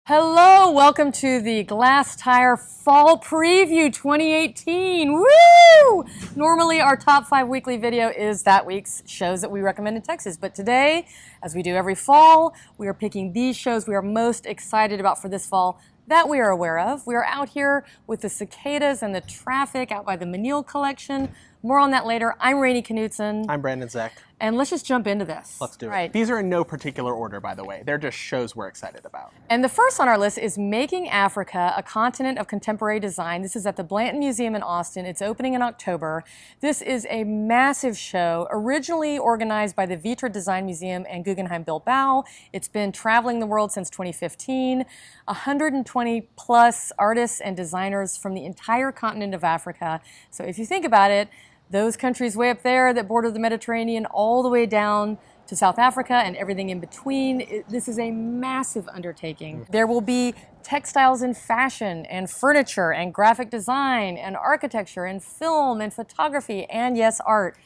Hello, welcome to the Glasstire Fall Preview 2018. Woo! Normally our top 5 weekly video is that week's shows that we recommend in Texas, but today, as we do every fall, we are picking these shows we are most excited about for this fall that we are aware of. We are out here with the cicadas and the traffic out by the Menil collection. More on that later. I'm Rainey Knudson. I'm Brandon Zech. And let's just jump into this. Let's do it. Right. These are in no particular order, by the way. They're just shows we're excited about. And the first on our list is Making Africa, a Continent of Contemporary Design. This is at the Blanton Museum in Austin. It's opening in October. This is a massive show, originally organized by the Vitra Design Museum and Guggenheim Bilbao. It's been traveling the world since 2015. 120 plus artists and designers from the entire continent of Africa. So if you think about it, those countries way up there that border the Mediterranean all the way down to South Africa and everything in between. This is a massive undertaking. There will be textiles and fashion and furniture and graphic design and architecture and film and photography and yes, art.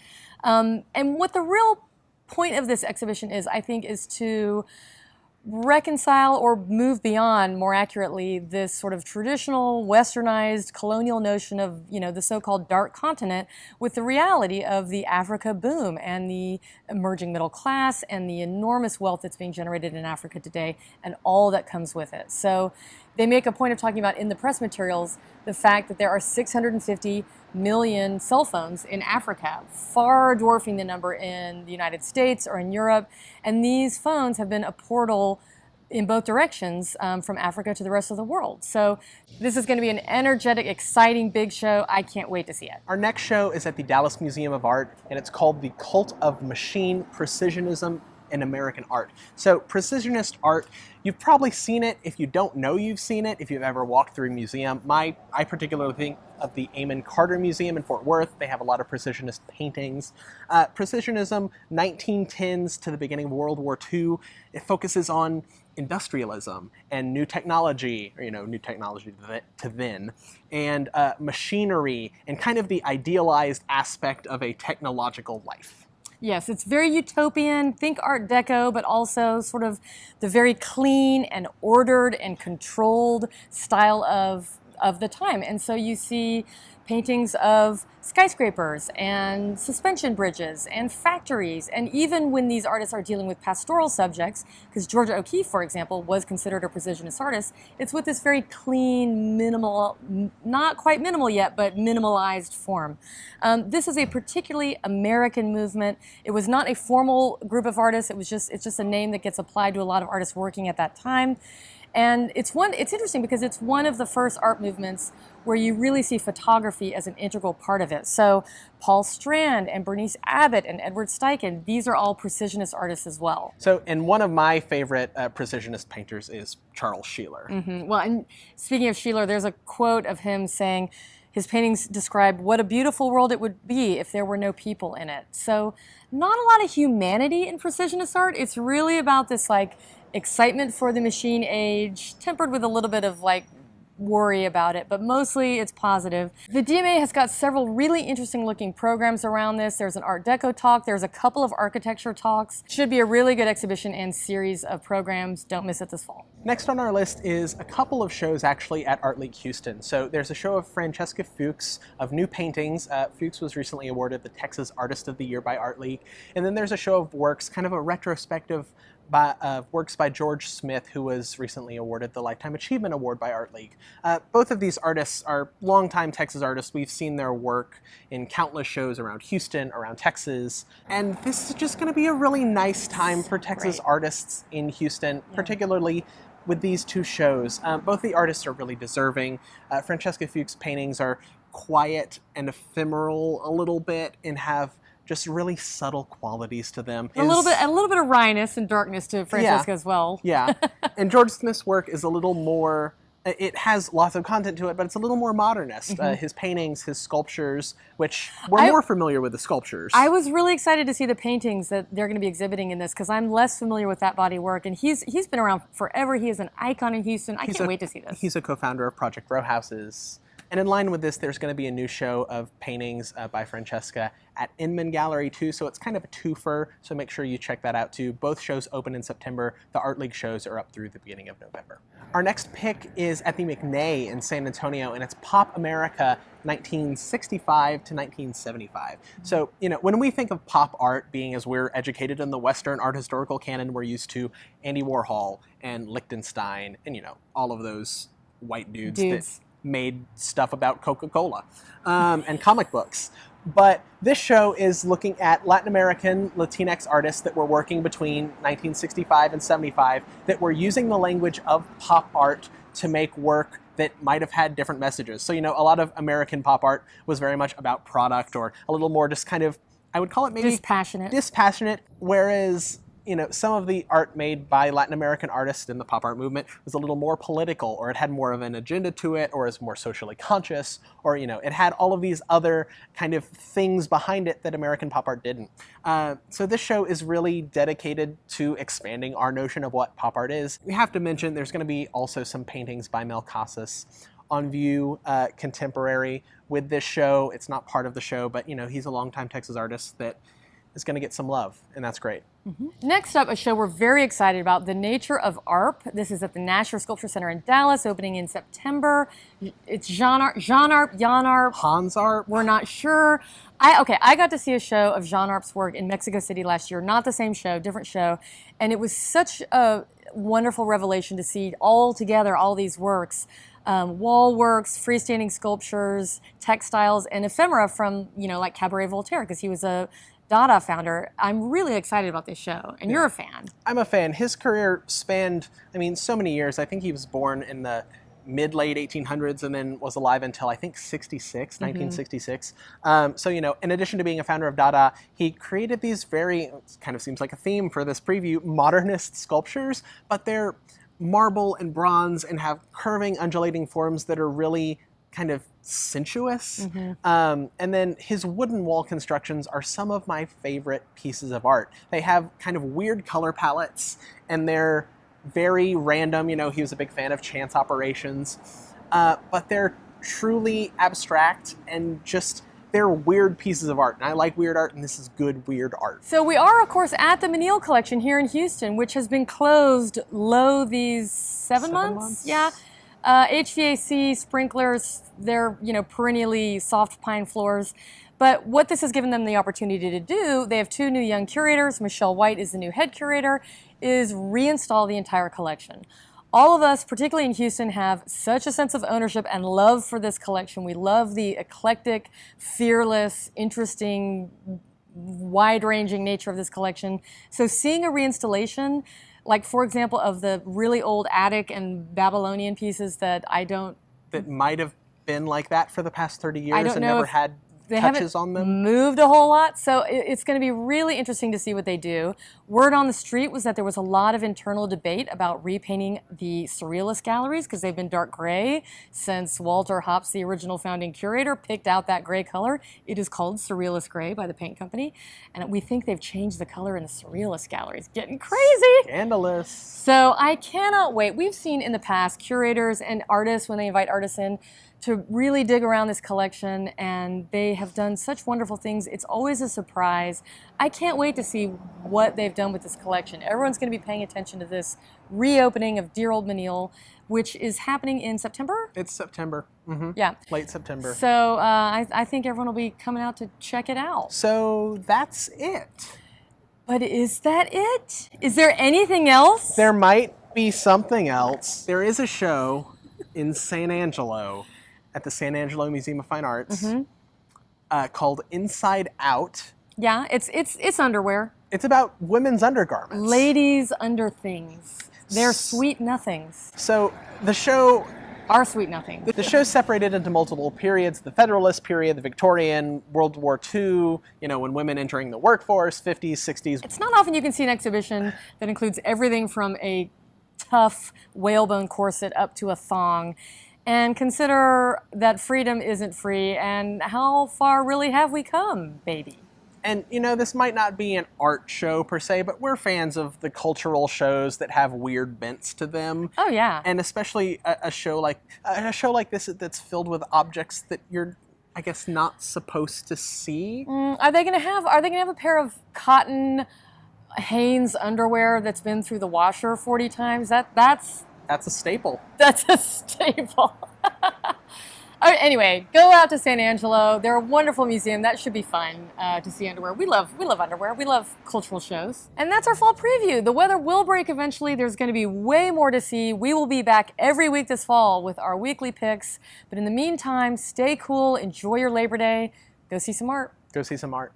And what the real point of this exhibition is, I think, is to reconcile or move beyond, more accurately, this sort of traditional westernized colonial notion of, the so-called dark continent with the reality of the Africa boom and the emerging middle class and the enormous wealth that's being generated in Africa today and all that comes with it. So they make a point of talking about in the press materials the fact that there are 650 million cell phones in Africa, far dwarfing the number in the United States or in Europe. And these phones have been a portal in both directions from Africa to the rest of the world. So this is going to be an energetic, exciting, big show. I can't wait to see it. Our next show is at the Dallas Museum of Art, and it's called The Cult of Machine, Precisionism in American Art. So precisionist art, you've probably seen it. If you don't know you've seen it, if you've ever walked through a museum. I particularly think of the Amon Carter Museum in Fort Worth. They have a lot of precisionist paintings. Precisionism, 1910s to the beginning of World War II, it focuses on industrialism and new technology, or new technology to then, and machinery and kind of the idealized aspect of a technological life. Yes, it's very utopian, think Art Deco, but also sort of the very clean and ordered and controlled style of the time. And so you see paintings of skyscrapers and suspension bridges and factories. And even when these artists are dealing with pastoral subjects, because Georgia O'Keeffe, for example, was considered a precisionist artist, it's with this very clean, minimal, not quite minimal yet, but minimalized form. This is a particularly American movement. It was not a formal group of artists. It's just a name that gets applied to a lot of artists working at that time. And it's interesting because it's one of the first art movements where you really see photography as an integral part of it. So Paul Strand and Bernice Abbott and Edward Steichen, these are all precisionist artists as well. So, and one of my favorite precisionist painters is Charles Sheeler. Mm-hmm. Well, and speaking of Sheeler, there's a quote of him saying, his paintings describe what a beautiful world it would be if there were no people in it. So not a lot of humanity in precisionist art. It's really about this excitement for the machine age, tempered with a little bit of worry about it, but mostly it's positive. The DMA has got several really interesting looking programs around this. There's an Art Deco talk, there's a couple of architecture talks. Should be a really good exhibition and series of programs. Don't miss it this fall. Next on our list is a couple of shows actually at Art League Houston. So there's a show of Francesca Fuchs of new paintings. Fuchs was recently awarded the Texas Artist of the Year by Art League. And then there's a show of works, kind of a retrospective works by George Smith, who was recently awarded the Lifetime Achievement Award by Art League. Both of these artists are longtime Texas artists. We've seen their work in countless shows around Houston, around Texas, and this is just going to be a really nice time for Texas artists in Houston, particularly with these two shows. Both the artists are really deserving. Francesca Fuchs' paintings are quiet and ephemeral a little bit and have just really subtle qualities to them. A little bit of wryness and darkness to Francesca as well. Yeah, and George Smith's work is a little more, it has lots of content to it, but it's a little more modernist. Mm-hmm. His paintings, his sculptures, which we're more familiar with the sculptures. I was really excited to see the paintings that they're going to be exhibiting in this because I'm less familiar with that body of work, and he's been around forever. He is an icon in Houston. I can't wait to see this. He's a co-founder of Project Row Houses. And in line with this, there's going to be a new show of paintings by Francesca at Inman Gallery too, so it's kind of a twofer, so make sure you check that out too. Both shows open in September. The Art League shows are up through the beginning of November. Our next pick is at the McNay in San Antonio, and it's Pop America 1965 to 1975. So, when we think of pop art being, as we're educated in the Western art historical canon, we're used to Andy Warhol and Lichtenstein and, all of those white dudes. That made stuff about Coca-Cola and comic books. But this show is looking at Latin American Latinx artists that were working between 1965 and 75 that were using the language of pop art to make work that might have had different messages. So, a lot of American pop art was very much about product, or a little more just kind of, I would call it maybe dispassionate, whereas some of the art made by Latin American artists in the pop art movement was a little more political, or it had more of an agenda to it, or is more socially conscious, or, it had all of these other kind of things behind it that American pop art didn't. So this show is really dedicated to expanding our notion of what pop art is. We have to mention there's going to be also some paintings by Mel Casas on view, contemporary with this show. It's not part of the show, but, he's a longtime Texas artist that is going to get some love, and that's great. Next up, a show we're very excited about, The Nature of ARP. This is at the Nasher Sculpture Center in Dallas, opening in September. It's Jan Arp, Hans Arp? We're not sure. I got to see a show of Jan Arp's work in Mexico City last year. Not the same show, different show. And it was such a wonderful revelation to see all together all these works. Wall works, freestanding sculptures, textiles, and ephemera from, like Cabaret Voltaire, because he was a Dada founder. I'm really excited about this show, and you're a fan. I'm a fan. His career spanned, so many years. I think he was born in the mid-late 1800s and then was alive until, I think, 1966. So, in addition to being a founder of Dada, he created these it kind of seems like a theme for this preview, modernist sculptures, but they're marble and bronze and have curving, undulating forms that are really kind of sensuous. And then his wooden wall constructions are some of my favorite pieces of art. They have kind of weird color palettes, and they're very random. He was a big fan of chance operations, but they're truly abstract and just, they're weird pieces of art. And I like weird art, and this is good weird art. So we are, of course, at the Menil collection here in Houston, which has been closed these seven months? Yeah. HVAC, sprinklers, they're, perennially soft pine floors. But what this has given them the opportunity to do, they have two new young curators. Michelle White is the new head curator, is reinstall the entire collection. All of us, particularly in Houston, have such a sense of ownership and love for this collection. We love the eclectic, fearless, interesting, wide-ranging nature of this collection. So seeing a reinstallation, like, for example, of the really old Attic and Babylonian pieces that might have been like that for the past 30 years and never had they touches haven't on them. Moved a whole lot, so it's going to be really interesting to see what they do. Word on the street was that there was a lot of internal debate about repainting the Surrealist galleries because they've been dark gray since Walter Hopps, the original founding curator, picked out that gray color. It is called Surrealist Gray by the paint company, and we think they've changed the color in the Surrealist galleries. Getting crazy! Scandalous! So I cannot wait. We've seen in the past curators and artists, when they invite artists in, to really dig around this collection, and they have done such wonderful things. It's always a surprise. I can't wait to see what they've done with this collection. Everyone's going to be paying attention to this reopening of Dear Old Menil, which is happening in September? It's September. Yeah. Late September. So I think everyone will be coming out to check it out. So that's it. But is that it? Is there anything else? There might be something else. There is a show in San Angelo at the San Angelo Museum of Fine Arts called Inside Out. Yeah, it's underwear. It's about women's undergarments. Ladies' under things. They're sweet nothings. So the show... Are sweet nothings. The show's separated into multiple periods: the Federalist period, the Victorian, World War II, when women entering the workforce, 50s, 60s. It's not often you can see an exhibition that includes everything from a tough whalebone corset up to a thong. And consider that freedom isn't free, and how far really have we come, baby? And, you know, this might not be an art show per se, but we're fans of the cultural shows that have weird bents to them. Oh, yeah. And especially a show like this that's filled with objects that you're, I guess, not supposed to see. Are they gonna have a pair of cotton Hanes underwear that's been through the washer 40 times? That's a staple. That's a staple. All right, anyway, go out to San Angelo. They're a wonderful museum. That should be fun to see underwear. We love underwear. We love cultural shows. And that's our fall preview. The weather will break eventually. There's going to be way more to see. We will be back every week this fall with our weekly picks. But in the meantime, stay cool. Enjoy your Labor Day. Go see some art. Go see some art.